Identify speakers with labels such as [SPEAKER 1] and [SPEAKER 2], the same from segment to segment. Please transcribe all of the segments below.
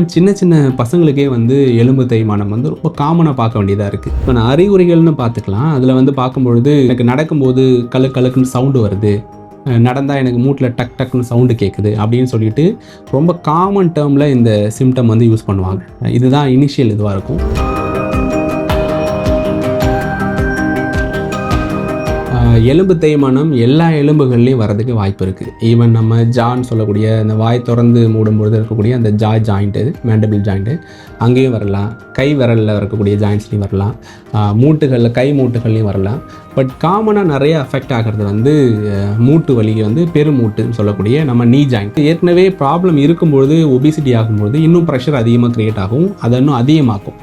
[SPEAKER 1] Even சின்ன சின்ன பசங்களுக்கே வந்து எலும்பு தேய்மானம் வந்து ரொம்ப காமனாக பார்க்க வேண்டியதாக இருக்குது. இப்போ நான் அறிகுறிகள்னு பார்த்துக்கலாம். அதில் வந்து பார்க்கும்பொழுது எனக்கு நடக்கும்போது கழுக்குன்னு சவுண்டு வருது, நடந்தால் எனக்கு மூட்டில் டக் டக்குன்னு சவுண்டு கேட்குது அப்படின்னு சொல்லிட்டு ரொம்ப காமன் டேர்மில் இந்த சிம்டம் வந்து யூஸ் பண்ணுவாங்க. இதுதான் இனிஷியல் இதுவாக இருக்கும். எலும்பு தேய்மானம் எல்லா எலும்புகள்லையும் வரதுக்கு வாய்ப்பு இருக்குது. ஈவன் நம்ம ஜான்னு சொல்லக்கூடிய அந்த வாய் திறந்து மூடும்பொழுது இருக்கக்கூடிய அந்த ஜாயிண்ட்டு, மேண்டபிள் ஜாயிண்ட்டு, அங்கேயும் வரலாம். கை விரலில் இருக்கக்கூடிய ஜாயிண்ட்ஸ்லையும் வரலாம். மூட்டுகளில், கை மூட்டுகள்லையும் வரலாம். பட் காமனாக நிறைய அஃபெக்ட் ஆகிறது வந்து மூட்டு வலி வந்து பெருமூட்டுன்னு சொல்லக்கூடிய நம்ம நீ ஜாயிண்ட். ஏற்கனவே ப்ராப்ளம் இருக்கும்பொழுது ஒபிசிட்டி ஆகும்பொழுது இன்னும் ப்ரெஷர் அதிகமாக க்ரியேட் ஆகும், அதை இன்னும் அதிகமாக்கும்.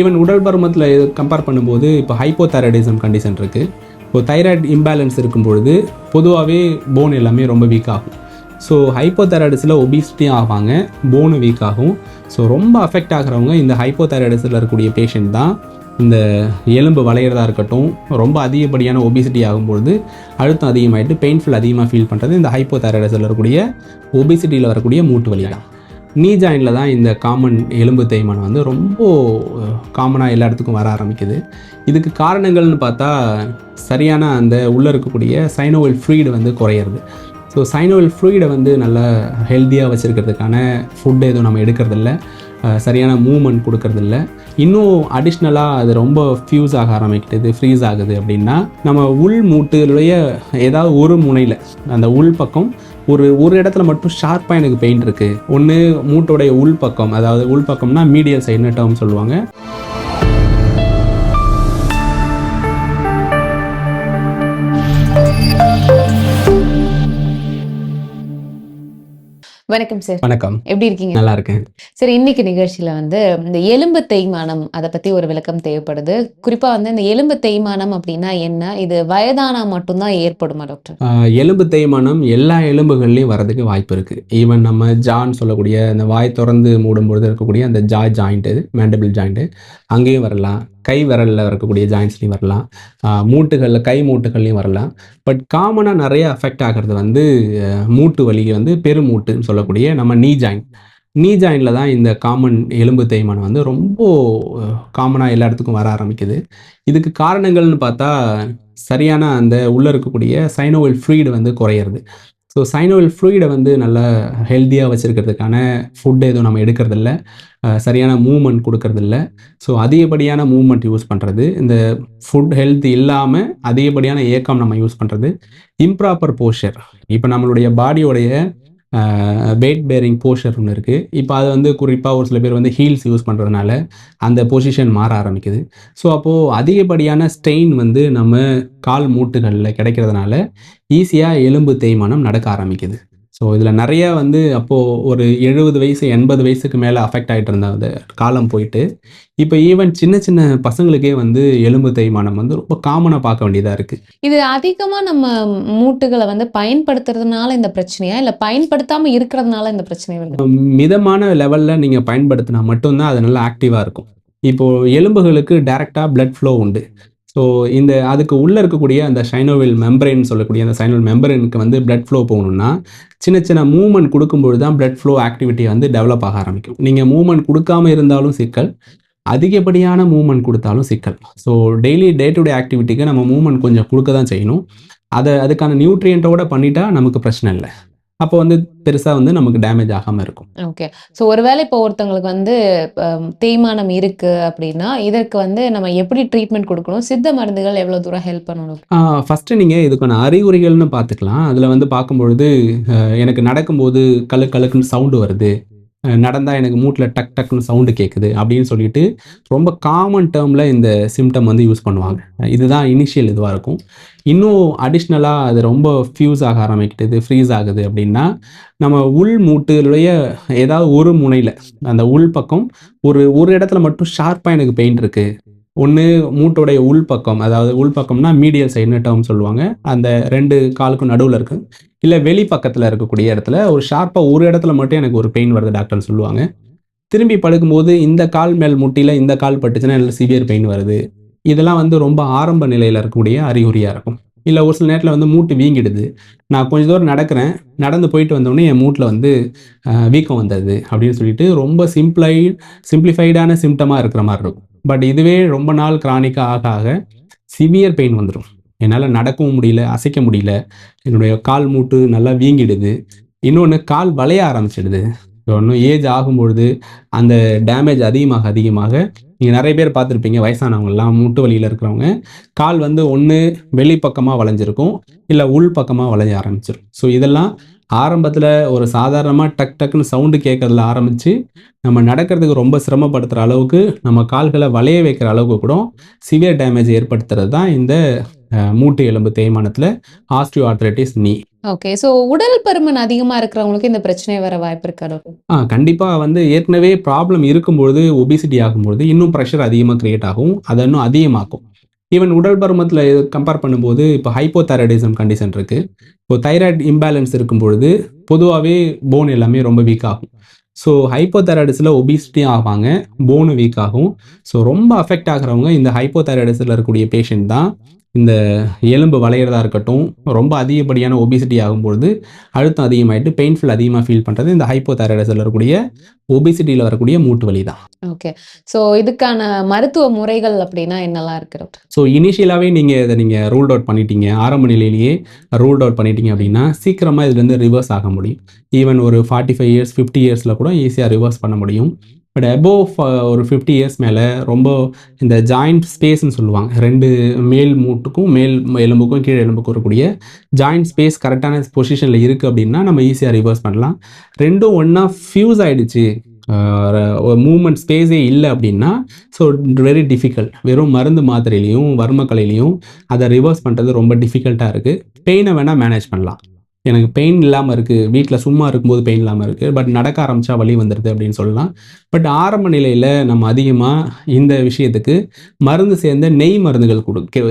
[SPEAKER 1] ஈவன் உடல் பருமத்தில் கம்பேர் பண்ணும்போது இப்போ ஹைப்போதைராய்டிசம் கண்டிஷன் இருக்குது. இப்போ தைராய்டு இம்பேலன்ஸ் இருக்கும் பொழுது பொதுவாகவே போன் எல்லாமே ரொம்ப வீக் ஆகும். ஸோ ஹைப்போதைராய்டிஸில் ஒபிசிட்டியும் ஆவாங்க, போனு வீக் ஆகும். ஸோ ரொம்ப அஃபெக்ட் ஆகிறவங்க இந்த ஹைப்போதைராய்டிஸில் இருக்கக்கூடிய பேஷண்ட் தான். இந்த எலும்பு வளையிறதா இருக்கட்டும், ரொம்ப அதிகப்படியான ஒபிசிட்டி ஆகும்பொழுது அழுத்தம் அதிகமாகிட்டு பெயின்ஃபுல் அதிகமாக ஃபீல் பண்ணுறது இந்த ஹைப்போதைராய்டிஸில் இருக்கக்கூடிய ஒபிசிட்டியில் வரக்கூடிய மூட்டு வலி தான். நீ ஜாயிண்டில் தான் இந்த காமன் எலும்பு தேய்மானம் வந்து ரொம்ப காமனாக எல்லா இடத்துக்கும் வர ஆரம்பிக்குது. இதுக்கு காரணங்கள்னு பார்த்தா சரியான அந்த உள்ளே இருக்கக்கூடிய சைனோவியல் ஃப்ளூயிட் வந்து குறையிறது. ஸோ சைனோவியல் ஃப்ளூயிடை வந்து நல்லா ஹெல்த்தியாக வச்சுருக்கிறதுக்கான ஃபுட் எதுவும் நம்ம எடுக்கிறதில்ல, சரியான மூவ்மெண்ட் கொடுக்கறதில்ல. இன்னும் அடிஷ்னலாக அது ரொம்ப ஃபியூஸ் ஆக ஆரம்பிக்கிட்டது, ஃப்ரீஸ் ஆகுது. அப்படின்னா நம்ம உள் மூட்டுடைய ஏதாவது ஒரு முனையில் அந்த உள் பக்கம் ஒரு இடத்துல மட்டும் ஷார்ப்பாக எனக்கு பெயின் இருக்குது. ஒன்று மூட்டோடைய உள் பக்கம், அதாவது உள் பக்கம்னா மீடியல் சைடுன்னு டேர்ம் சொல்லுவாங்க.
[SPEAKER 2] வணக்கம் சார்.
[SPEAKER 1] வணக்கம்.
[SPEAKER 2] எப்படி இருக்கீங்க?
[SPEAKER 1] நல்லா இருக்கேன்.
[SPEAKER 2] சரி, இன்னைக்கு நிகழ்ச்சியில வந்து இந்த எலும்பு தேய்மானம் அதை பத்தி ஒரு விளக்கம் தேவைப்படுது. குறிப்பா வந்து இந்த எலும்பு தேய்மானம் அப்படின்னா என்ன, இது வயதானா மட்டும்தான் ஏற்படுமா டாக்டர்?
[SPEAKER 1] எலும்பு தேய்மானம் எல்லா எலும்புகள்லையும் வரதுக்கு வாய்ப்பு இருக்குது. ஈவன் நம்ம ஜான்னு சொல்லக்கூடிய அந்த வாய் திறந்து மூடும்பொழுது இருக்கக்கூடிய அந்த ஜாயிண்ட்டு, மேண்டபிள் ஜாயிண்ட்டு, அங்கேயும் வரலாம். கை விரலில் இருக்கக்கூடிய ஜாயிண்ட்ஸ்லையும் வரலாம். மூட்டுகளில், கை மூட்டுகள்லையும் வரலாம். பட் காமனாக நிறைய அஃபெக்ட் ஆகிறது வந்து மூட்டு வலி வந்து பெருமூட்டுன்னு சொல்லக்கூடிய நம்ம நீ ஜாயிண்ட். நீ ஜாயிண்டில் தான் இந்த காமன் எலும்பு தேய்மானம் வந்து ரொம்ப காமனாக எல்லா இடத்துக்கும் வர ஆரம்பிக்குது. இதுக்கு காரணங்கள்னு பார்த்தா சரியான அந்த உள்ளே இருக்கக்கூடிய சைனோவியல் ஃப்ளூயிட் வந்து குறையிறது. ஸோ சைனோவியல் ஃப்ளூயிடை வந்து நல்லா ஹெல்த்தியாக வச்சுருக்கிறதுக்கான ஃபுட் எதுவும் நம்ம எடுக்கிறதில்ல, சரியான மூவ்மெண்ட் கொடுக்கறதில்ல. ஸோ அதிகப்படியான மூவ்மெண்ட் யூஸ் பண்ணுறது, இந்த ஃபுட் ஹெல்த் இல்லாமல் அதிகப்படியான ஏக்கம் நம்ம யூஸ் பண்ணுறது, இம்ப்ராப்பர் போஸ்சர். இப்போ நம்மளுடைய பாடியோடைய வெயிட் பேரிங் போஸ்சர் ஒன்று இருக்குது. இப்போ அது வந்து குறிப்பாக ஒரு சில பேர் வந்து ஹீல்ஸ் யூஸ் பண்ணுறதுனால அந்த பொசிஷன் மாற ஆரம்பிக்குது. ஸோ அப்போது அதிகப்படியான ஸ்ட்ரெயின் வந்து நம்ம கால் மூட்டுகளில் கிடைக்கிறதுனால ஈஸியாக எலும்பு தேய்மானம் நடக்க ஆரம்பிக்குது. ஸோ இதில் நிறையா வந்து அப்போது ஒரு 70 வயசு 80 வயசுக்கு மேலே அஃபெக்ட் ஆகிட்டு இருந்த அந்த காலம் போயிட்டு இப்போ ஈவன் சின்ன சின்ன பசங்களுக்கே வந்து எலும்பு தேய்மானம் வந்து ரொம்ப காமனாக பார்க்க வேண்டியதாக இருக்குது.
[SPEAKER 2] இது அதிகமா நம்ம மூட்டுகளை வந்து பயன்படுத்துறதுனால இந்த பிரச்சனையா, இல்ல பயன்படுத்தாம இருக்கிறதுனால இந்த பிரச்சனை வருது?
[SPEAKER 1] மிதமான லெவலில் நீங்கள் பயன்படுத்தினா மட்டும்தான் அது நல்லா ஆக்டிவாக இருக்கும். இப்போது எலும்புகளுக்கு டைரெக்டாக பிளட் ஃப்ளோ உண்டு. ஸோ அதுக்கு உள்ளே இருக்கக்கூடிய அந்த சைனோவியல் மெம்பரேன் சொல்லக்கூடிய அந்த சைனோவியல் மெம்பரேனுக்கு வந்து பிளட் ஃப்ளோ போகணுன்னா சின்ன சின்ன மூவ்மெண்ட் கொடுக்கும்பொழுது தான் பிளட் ஃப்ளோ ஆக்டிவிட்டி வந்து டெவலப் ஆக ஆரம்பிக்கும். நீங்கள் மூவ்மெண்ட் கொடுக்காம இருந்தாலும் சிக்கல், அதிகப்படியான மூவ்மெண்ட் கொடுத்தாலும் சிக்கல். So daily day to day ஆக்டிவிட்டிக்கு நம்ம மூவ்மெண்ட் கொஞ்சம் கொடுக்க தான் செய்யணும். அதுக்கான நியூட்ரியண்ட்டோட பண்ணிட்டா நமக்கு பிரச்சனை இல்லை. அப்போ வந்து பெருசாக வந்து நமக்கு டேமேஜ் ஆகாமல் இருக்கும்.
[SPEAKER 2] ஓகே. ஸோ ஒருவேளை இப்போ ஒருத்தவங்களுக்கு வந்து தேய்மானம் இருக்கு அப்படின்னா இதற்கு வந்து நம்ம எப்படி ட்ரீட்மெண்ட் கொடுக்கணும், சித்த மருந்துகள் எவ்வளோ தூரம் ஹெல்ப் பண்ணணும்?
[SPEAKER 1] ஃபஸ்ட்டு நீங்கள் இதுக்கான அறிகுறிகள்னு பார்த்துக்கலாம். அதில் வந்து பார்க்கும்பொழுது எனக்கு நடக்கும்போது கழுக்குன்னு சவுண்டு வருது, நடந்தால் எனக்கு மூட்டில் டக் டக்குன்னு சவுண்டு கேட்குது அப்படின்னு சொல்லிட்டு ரொம்ப காமன் டேர்மில் இந்த சிம்டம் வந்து யூஸ் பண்ணுவாங்க. இதுதான் இனிஷியல் இதுவாக இருக்கும். இன்னும் அடிஷ்னலாக அது ரொம்ப ஃபியூஸ் ஆக ஆரம்பிக்கிட்டது, ஃப்ரீஸ் ஆகுது. அப்படின்னா நம்ம உள் மூட்டுடைய ஏதாவது ஒரு முனையில் அந்த உள் பக்கம் ஒரு இடத்துல மட்டும் ஷார்ப்பாக எனக்கு பெயின் இருக்குது. ஒன்று மூட்டோடைய உள் பக்கம், அதாவது உள் பக்கம்னா மீடியல் சைடுன்னு டேர்ம் சொல்லுவாங்க, அந்த 2 காலுக்கும் நடுவில் இருக்குது. இல்லை வெளி பக்கத்தில் இருக்கக்கூடிய இடத்துல ஒரு ஷார்ப்பாக ஒரு இடத்துல மட்டும் எனக்கு ஒரு பெயின் வருது டாக்டர்னு சொல்லுவாங்க. திரும்பி படுக்கும்போது இந்த கால் மேல் முட்டியில் இந்த கால் பட்டுச்சுன்னா எனக்கு சிவியர் பெயின் வருது. இதெல்லாம் வந்து ரொம்ப ஆரம்ப நிலையில் இருக்கக்கூடிய அறிகுறியாக இருக்கும். இல்லை ஒரு சில நேரத்தில் வந்து மூட்டு வீங்கிடுது. நான் கொஞ்சம் தூரம் நடக்கிறேன், நடந்து போயிட்டு வந்தோடனே என் மூட்டில் வந்து வீக்கம் வந்தது அப்படின்னு சொல்லிட்டு ரொம்ப சிம்பிளிஃபைடான சிம்டமாக இருக்கிற மாதிரி இருக்கும். பட் இதுவே ரொம்ப நாள் கிரானிக்காக ஆக ஆக சிவியர் பெயின் வந்துடும். என்னால் நடக்கவும் முடியல, அசைக்க முடியல, என்னுடைய கால் மூட்டு நல்லா வீங்கிடுது. இன்னொன்று கால் வளைய ஆரம்பிச்சிடுது. இன்னும் ஏஜ் ஆகும்பொழுது அந்த டேமேஜ் அதிகமாக அதிகமாக நீங்கள் நிறைய பேர் பார்த்துருப்பீங்க, வயசானவங்கலாம் மூட்டு வலியில் இருக்கிறவங்க கால் வந்து ஒன்று வெளிப்பக்கமாக வளைஞ்சிருக்கும், இல்லை உள் பக்கமாக வளைய ஆரம்பிச்சிடும். ஸோ இதெல்லாம் ஆரம்பத்தில் ஒரு சாதாரணமாக டக் டக்குன்னு சவுண்டு கேட்கறதுல ஆரம்பித்து நம்ம நடக்கிறதுக்கு ரொம்ப சிரமப்படுத்துகிற அளவுக்கு, நம்ம கால்களை வளைய வைக்கிற அளவுக்கு கூட சிவியர் டேமேஜ் ஏற்படுத்துறது தான் இந்த மூட்டு எலும்பு தேய்மானத்தில் ஆஸ்டியோ ஆர்த்ரைட்டிஸ் நீ.
[SPEAKER 2] ஓகே. ஸோ உடல் பருமன் அதிகமா இருக்கிறவங்களுக்கு இந்த பிரச்சனை வர வாய்ப்பு இருக்கா டாக்டர்?
[SPEAKER 1] கண்டிப்பாக வந்து ஏற்கனவே ப்ராப்ளம் இருக்கும்பொழுது, ஒபிசிட்டி ஆகும்பொழுது இன்னும் ப்ரெஷர் அதிகமாக கிரியேட் ஆகும். அதை இன்னும் அதிகமாக்கும். ஈவன் உடல் பருமத்தில் கம்பேர் பண்ணும்போது இப்போ ஹைப்போதைராய்டிசம் கண்டிஷன் இருக்குது. இப்போ தைராய்டு இம்பேலன்ஸ் இருக்கும்பொழுது பொதுவாகவே போன் எல்லாமே ரொம்ப வீக் ஆகும். ஸோ ஹைப்போதைராய்டிஸில் ஒபிசிட்டி ஆவாங்க, போனு வீக் ஆகும். ஸோ ரொம்ப அஃபெக்ட் ஆகிறவங்க இந்த ஹைப்போதைராய்டிஸில் இருக்கக்கூடிய பேஷண்ட் தான். இந்த எலும்பு வளையிறதா இருக்கட்டும், ரொம்ப அதிகப்படியான ஒபிசிட்டி ஆகும்பொழுது அழுத்தம் அதிகமாகிட்டு பெயின்ஃபுல் அதிகமாக ஃபீல் பண்ணுறது இந்த ஹைப்போதைராய்டிஸில் இருக்கக்கூடிய ஒபிசிட்டியில் வரக்கூடிய மூட்டு வலி தான்.
[SPEAKER 2] ஓகே. ஸோ இதுக்கான மருத்துவ முறைகள் அப்படின்னா என்னெல்லாம் இருக்கு டாக்டர்?
[SPEAKER 1] ஸோ இனிஷியலாகவே நீங்கள் ரூல்ட் அவுட் பண்ணிட்டீங்க, ஆரம்ப நிலையிலேயே ரூல்ட் அவுட் பண்ணிட்டீங்க அப்படின்னா சீக்கிரமாக இதுலேருந்து ரிவர்ஸ் ஆக முடியும். ஈவன் ஒரு 45 இயர்ஸ் 50 இயர்ஸில் கூட ஈஸியாக ரிவர்ஸ் பண்ண முடியும். பட் அபோவ் ஒரு 50 இயர்ஸ் மேலே ரொம்ப இந்த ஜாயிண்ட் ஸ்பேஸ்ன்னு சொல்லுவாங்க, 2 மேல் மூட்டுக்கும் மேல் எலும்புக்கும் கீழே எலும்புக்கும் இருக்கக்கூடிய ஜாயிண்ட் ஸ்பேஸ் கரெக்டான பொசிஷனில் இருக்குது அப்படின்னா நம்ம ஈஸியாக ரிவர்ஸ் பண்ணலாம். ரெண்டும் ஒன்றா ஃபியூஸ் ஆகிடுச்சு, மூமெண்ட் ஸ்பேஸே இல்லை அப்படின்னா ஸோ வெரி டிஃபிகல்ட். வெறும் மருந்து மாத்திரையிலையும் வர்மக்கலையிலையும் அதை ரிவர்ஸ் பண்ணுறது ரொம்ப டிஃபிகல்ட்டாக இருக்குது. பெயினை வேணால் மேனேஜ் பண்ணலாம். எனக்கு பெயின் இல்லாமல் இருக்குது, வீட்டில் சும்மா இருக்கும்போது பெயின் இல்லாமல் இருக்குது, பட் நடக்க ஆரம்பித்தா வலி வந்துடுது அப்படின்னு சொல்லலாம். பட் ஆரம்ப நிலையில் நம்ம அதிகமாக இந்த விஷயத்துக்கு மருந்து சேர்ந்த நெய் மருந்துகள்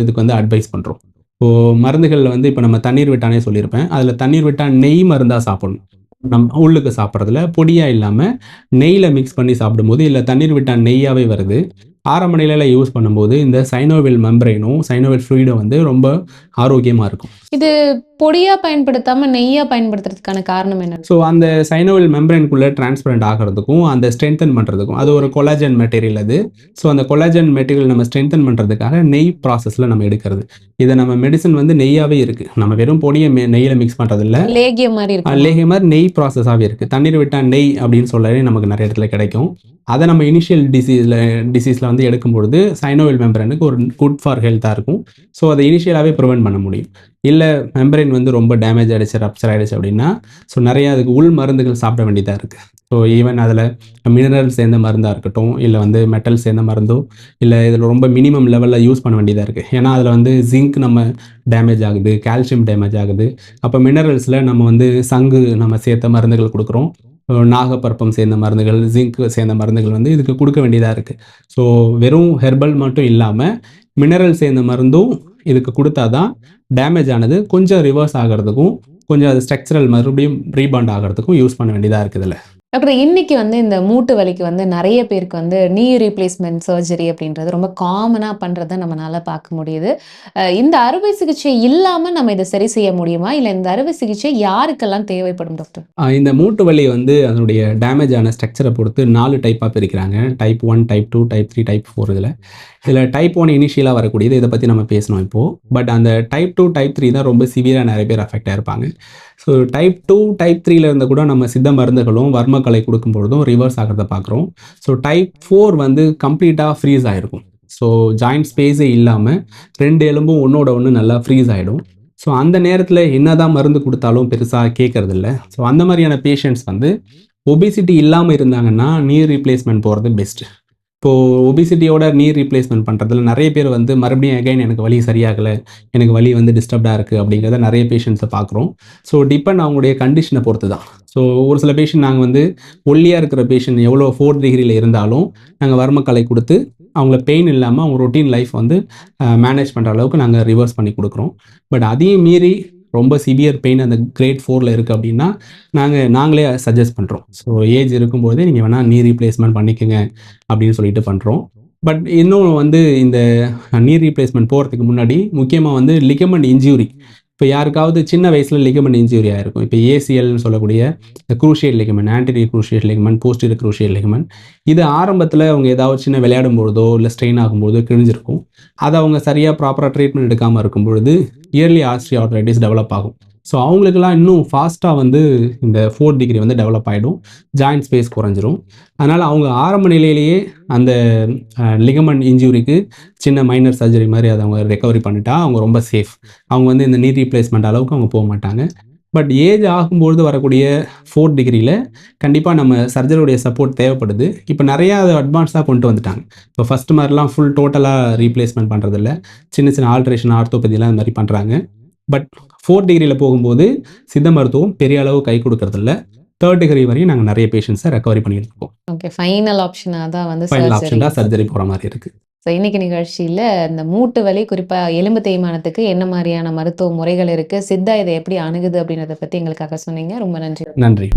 [SPEAKER 1] இதுக்கு வந்து அட்வைஸ் பண்ணுறோம். இப்போது மருந்துகளில் வந்து இப்போ நம்ம தண்ணீர் விட்டானே சொல்லியிருப்பேன், அதில் தண்ணீர் விட்டால் நெய் மருந்தாக சாப்பிடணும். நம்ம உள்ளுக்கு சாப்பிட்றதுல பொடியாக இல்லாமல் நெய்யில் மிக்ஸ் பண்ணி சாப்பிடும்போது, இல்லை தண்ணீர் விட்டால் நெய்யாகவே வருது. ஆரம்ப நிலையில் யூஸ் பண்ணும்போது இந்த சைனோவில் மெம்பரைனும் சைனோவில் ஃப்ளூயிடும் வந்து ரொம்ப ஆரோக்கியமாக இருக்கும்.
[SPEAKER 2] இது பொடியாக பயன்படுத்தாமல் நெய்யாக பயன்படுத்துறதுக்கான காரணம் என்ன?
[SPEAKER 1] ஸோ அந்த சைனோவில் மெம்பரைனுக்குள்ளே டிரான்ஸ்பரண்ட் ஆகிறதுக்கும் அந்த ஸ்ட்ரென்தன் பண்ணுறதுக்கும், அது ஒரு கொலாஜன் மெட்டீரியல் அது. ஸோ அந்த கொலாஜன் மெட்டீரியல் நம்ம ஸ்ட்ரென்தன் பண்ணுறதுக்காக நெய் ப்ராசஸில் நம்ம எடுக்கிறது. இதை நம்ம மெடிசன் வந்து நெய்யாகவே இருக்குது, நம்ம வெறும் பொடியை நெய்யில் மிக்ஸ் பண்ணுறதில்ல,
[SPEAKER 2] லேகியம் மாதிரி இருக்கு.
[SPEAKER 1] லேகியம் மாதிரி நெய் ப்ராசஸாகவே இருக்குது. தண்ணீர் விட்டால் நெய் அப்படின்னு சொல்லவே நமக்கு நிறைய இடத்துல கிடைக்கும். அதை நம்ம இனிஷியல் டிசீஸில் வந்து எடுக்கும்பொழுது சைனோவில் மெம்பரைனுக்கு ஒரு குட் ஃபார் ஹெல்த்தாக இருக்கும். ஸோ அதை இனிஷியலாகவே ப்ரிவென்ட் பண்ண முடியும். இல்லை மெம்பரைன் வந்து ரொம்ப டேமேஜ் ஆகிடுச்சு, ரப்சர் ஆகிடுச்சு அப்படின்னா ஸோ நிறையா அதுக்கு உள் மருந்துகள் சாப்பிட வேண்டியதாக இருக்குது. ஸோ ஈவன் அதில் மினரல் சேர்ந்த மருந்தாக இருக்கட்டும், இல்லை வந்து மெட்டல் சேர்ந்த மருந்தோ, இல்லை இதில் ரொம்ப மினிமம் லெவலில் யூஸ் பண்ண வேண்டியதாக இருக்குது. ஏன்னா அதில் வந்து ஜிங்க் நம்ம டேமேஜ் ஆகுது, கால்சியம் டேமேஜ் ஆகுது. அப்போ மினரல்ஸில் நம்ம வந்து சங்கு நம்ம சேர்த்த மருந்துகள் கொடுக்குறோம், நாகப்பற்பம் சேர்ந்த மருந்துகள், ஜிங்க் சேர்ந்த மருந்துகள் வந்து இதுக்கு கொடுக்க வேண்டியதாக இருக்குது. ஸோ வெறும் ஹெர்பல் மட்டும் இல்லாமல் மினரல் சேர்ந்த மருந்தும் இதுக்கு கொடுத்தா தான் டேமேஜ் ஆனது கொஞ்சம் ரிவர்ஸ் ஆகிறதுக்கும், கொஞ்சம் அது ஸ்ட்ரக்சரல் மறுபடியும் ரீபாண்ட் ஆகிறதுக்கும் யூஸ் பண்ண வேண்டியதாக இருக்குது. இதில்
[SPEAKER 2] டாக்டர், இன்னைக்கு வந்து இந்த மூட்டு வலிக்கு வந்து நிறைய பேருக்கு வந்து நீ ரீப்ளேஸ்மெண்ட் சர்ஜரி அப்படின்றது ரொம்ப காமனாக பண்ணுறதை நம்மளால பார்க்க முடியுது. இந்த அறுவை சிகிச்சை இல்லாமல் நம்ம இதை சரி செய்ய முடியுமா, இல்லை இந்த அறுவை சிகிச்சை யாருக்கெல்லாம் தேவைப்படும் டாக்டர்?
[SPEAKER 1] இந்த மூட்டு வலி வந்து அதனுடைய டேமேஜ் ஆன ஸ்ட்ரக்சரை பொறுத்து 4 டைப்பாக பிரிக்கிறாங்க. Type 1, type 2, type 3, type 4. இதில் டைப் 1 இனிஷியலாக வரக்கூடியது, இதை பற்றி நம்ம பேசணும் இப்போது. பட் அந்த டைப் 2, டைப் 3 தான் ரொம்ப சிவியராக நிறைய பேர் அஃபெக்ட் ஆகிருப்பாங்க. ஸோ டைப் 2, டைப் 3 இருந்து கூட நம்ம சித்த மருந்துகளும் வர்மக்கலை கொடுக்கும்பொழுதும் ரிவர்ஸ் ஆகிறத பார்க்குறோம். ஸோ டைப் 4 வந்து கம்ப்ளீட்டாக ஃப்ரீஸ் ஆகிருக்கும். ஸோ ஜாயிண்ட் ஸ்பேஸே இல்லாமல் 2 எலும்பும் ஒன்றோட ஒன்று நல்லா ஃப்ரீஸ் ஆகிடும். ஸோ அந்த நேரத்தில் என்னதான் மருந்து கொடுத்தாலும் பெருசாக கேட்கறதில்ல. ஸோ அந்த மாதிரியான பேஷண்ட்ஸ் வந்து ஒபிசிட்டி இல்லாமல் இருந்தாங்கன்னா நீ ரீப்ளேஸ்மெண்ட் போகிறது பெஸ்ட்டு. இப்போது ஒபிசிட்டியோட நீ ரீப்ளேஸ்மெண்ட் பண்ணுறதுல நிறைய பேர் வந்து மறுபடியும் அகைன் எனக்கு வலி சரியாகலை, எனக்கு வலி வந்து டிஸ்டர்ப்டாக இருக்குது அப்படிங்கிறத நிறைய பேஷண்ட்ஸை பார்க்குறோம். ஸோ டிபெண்ட் அவங்களுடைய கண்டிஷனை பொறுத்து தான். ஸோ ஒரு சில பேஷண்ட் நாங்கள் வந்து ஒல்லியாக இருக்கிற பேஷண்ட் எவ்வளோ 4 டிகிரியில் இருந்தாலும் நாங்கள் வர்மக்கலை கொடுத்து அவங்கள பெயின் இல்லாமல் அவங்க ரொட்டீன் லைஃப் வந்து மேனேஜ் பண்ணுற அளவுக்கு நாங்கள் ரிவர்ஸ் பண்ணி கொடுக்குறோம். பட் அதையும் மீறி ரொம்ப சிவியர் பெயின் அந்த கிரேட் 4ல் இருக்குது அப்படின்னா நாங்களே சஜஸ்ட் பண்ணுறோம். ஸோ ஏஜ் இருக்கும்போதே நீங்கள் வேணால் நீ ரீப்ளேஸ்மெண்ட் பண்ணிக்கோங்க அப்படின்னு சொல்லிட்டு பண்ணுறோம். பட் இன்னும் வந்து இந்த நீ ரீப்ளேஸ்மெண்ட் போகிறதுக்கு முன்னாடி முக்கியமாக வந்து லிகமெண்ட் இன்ஜூரி. இப்போ யாருக்காவது சின்ன வயசில் லிகமெண்ட் இன்ஜூரி ஆயிருக்கும். இப்போ ஏசிஎல்னு சொல்லக்கூடிய crucial ligament, anterior crucial ligament, posterior crucial ligament. இது ஆரம்பத்தில் அவங்க ஏதாவது சின்ன விளையாடும் பொழுதோ இல்லை ஸ்ட்ரெயின் ஆகும்போதோ கிழிஞ்சிருக்கும். அதை அவங்க சரியாக ப்ராப்பராக ட்ரீட்மெண்ட் எடுக்காமல் இருக்கும் பொழுது இயர்லி ஆஸ்ட்ரியார்த்ரைட்டிஸ் டெவலப் ஆகும். ஸோ அவங்களுக்குலாம் இன்னும் ஃபாஸ்ட்டாக வந்து இந்த 4th டிகிரி வந்து டெவலப் ஆகிடும், ஜாயிண்ட் ஸ்பேஸ் குறைஞ்சிரும். அதனால் அவங்க ஆரம்ப நிலையிலேயே அந்த லிகமெண்ட் இன்ஜூரிக்கு சின்ன மைனர் சர்ஜரி மாதிரி அதை அவங்க ரெக்கவரி பண்ணிட்டா அவங்க ரொம்ப சேஃப். அவங்க வந்து இந்த நீ ரீப்ளேஸ்மெண்ட் அளவுக்கு அவங்க போக மாட்டாங்க. பட் ஏஜ் ஆகும்பொழுது வரக்கூடிய 4th டிகிரியில் கண்டிப்பாக நம்ம சர்ஜரியுடைய சப்போர்ட் தேவைப்படுது. இப்போ நிறையா அதை அட்வான்ஸாக கொண்டு வந்துட்டாங்க. இப்போ ஃபஸ்ட்டு மாதிரிலாம் ஃபுல் டோட்டலாக ரீப்ளேஸ்மெண்ட் பண்ணுறதில்ல, சின்ன சின்ன ஆல்ட்ரேஷன், ஆர்த்தோபதிலாம் அது மாதிரி பண்ணுறாங்க. பட் 4th டிகிரியில் போகும்போது சித்த மருத்துவம் பெரிய அளவு கை கொடுக்கறதில்ல. 3rd டிகிரி வரையும் நாங்கள் நிறைய பேஷண்ட்ஸை ரெக்கவரி பண்ணிட்டு இருக்கோம்.
[SPEAKER 2] ஓகே, ஃபைனல் ஆப்ஷனாக தான் வந்து
[SPEAKER 1] ஃபைனல்
[SPEAKER 2] சர்ஜரி.
[SPEAKER 1] ஆப்ஷன் தான் சர்ஜரி போகிற மாதிரி இருக்குது.
[SPEAKER 2] ஸோ இன்னைக்கு நிகழ்ச்சியில் இந்த மூட்டு வலி, குறிப்பாக எலும்பு தேய்மானத்துக்கு என்ன மாதிரியான மருத்துவ முறைகள் இருக்குது, சித்தா இதை எப்படி அணுகுது அப்படின்றத பற்றி எங்களுக்காக சொன்னீங்க. ரொம்ப நன்றி.
[SPEAKER 1] நன்றி.